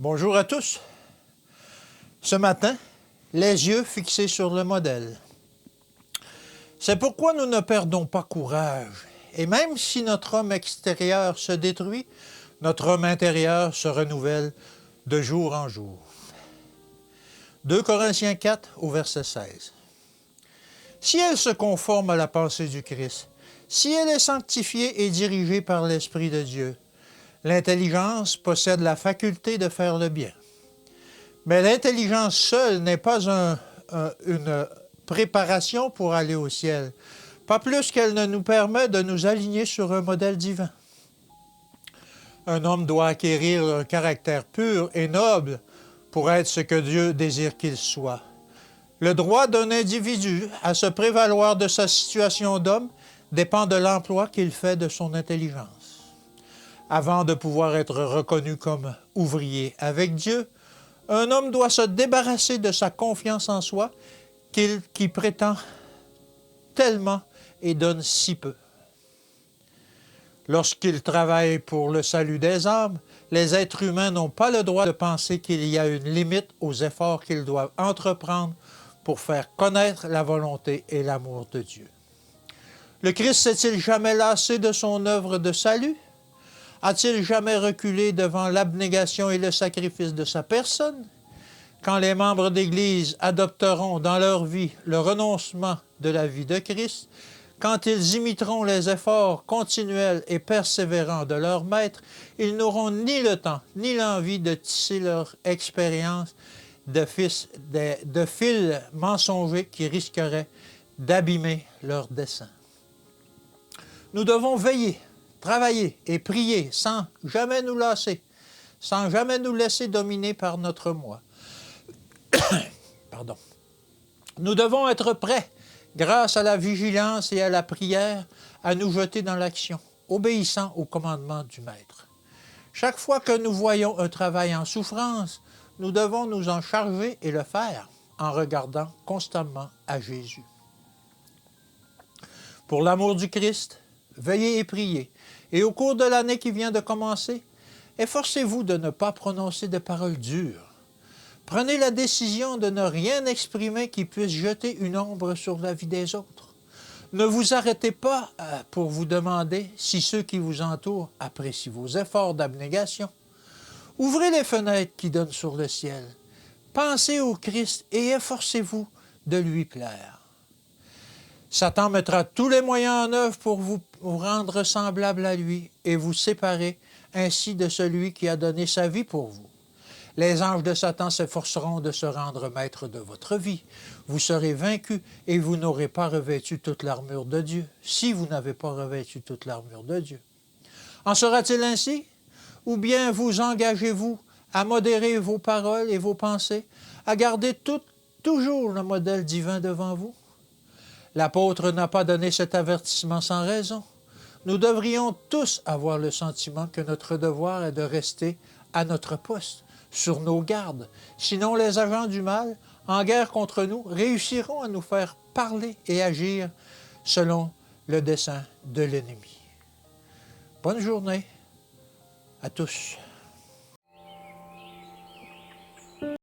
Bonjour à tous. Ce matin, les yeux fixés sur le modèle. C'est pourquoi nous ne perdons pas courage. Et même si notre homme extérieur se détruit, notre homme intérieur se renouvelle de jour en jour. 2 Corinthiens 4 au verset 16. Si elle se conforme à la pensée du Christ, si elle est sanctifiée et dirigée par l'Esprit de Dieu, l'intelligence possède la faculté de faire le bien. Mais l'intelligence seule n'est pas une préparation pour aller au ciel, pas plus qu'elle ne nous permet de nous aligner sur un modèle divin. Un homme doit acquérir un caractère pur et noble pour être ce que Dieu désire qu'il soit. Le droit d'un individu à se prévaloir de sa situation d'homme dépend de l'emploi qu'il fait de son intelligence. Avant de pouvoir être reconnu comme ouvrier avec Dieu, un homme doit se débarrasser de sa confiance en soi qui prétend tellement et donne si peu. Lorsqu'il travaille pour le salut des âmes, les êtres humains n'ont pas le droit de penser qu'il y a une limite aux efforts qu'ils doivent entreprendre pour faire connaître la volonté et l'amour de Dieu. Le Christ s'est-il jamais lassé de son œuvre de salut? A-t-il jamais reculé devant l'abnégation et le sacrifice de sa personne? Quand les membres d'Église adopteront dans leur vie le renoncement de la vie de Christ, quand ils imiteront les efforts continuels et persévérants de leur Maître, ils n'auront ni le temps ni l'envie de tisser leur expérience de fils mensongers qui risqueraient d'abîmer leur dessein. Nous devons veiller, travailler et prier sans jamais nous lasser, sans jamais nous laisser dominer par notre moi. Pardon. Nous devons être prêts, grâce à la vigilance et à la prière, à nous jeter dans l'action, obéissant au commandement du Maître. Chaque fois que nous voyons un travail en souffrance, nous devons nous en charger et le faire en regardant constamment à Jésus. Pour l'amour du Christ, veillez et priez. Et au cours de l'année qui vient de commencer, efforcez-vous de ne pas prononcer de paroles dures. Prenez la décision de ne rien exprimer qui puisse jeter une ombre sur la vie des autres. Ne vous arrêtez pas pour vous demander si ceux qui vous entourent apprécient vos efforts d'abnégation. Ouvrez les fenêtres qui donnent sur le ciel. Pensez au Christ et efforcez-vous de lui plaire. Satan mettra tous les moyens en œuvre pour vous rendre semblable à lui et vous séparer ainsi de celui qui a donné sa vie pour vous. Les anges de Satan s'efforceront de se rendre maîtres de votre vie. Vous serez vaincus et vous n'aurez pas revêtu toute l'armure de Dieu, si vous n'avez pas revêtu toute l'armure de Dieu. En sera-t-il ainsi? Ou bien vous engagez-vous à modérer vos paroles et vos pensées, à garder toujours le modèle divin devant vous? L'apôtre n'a pas donné cet avertissement sans raison. Nous devrions tous avoir le sentiment que notre devoir est de rester à notre poste, sur nos gardes. Sinon, les agents du mal, en guerre contre nous, réussiront à nous faire parler et agir selon le dessein de l'ennemi. Bonne journée à tous.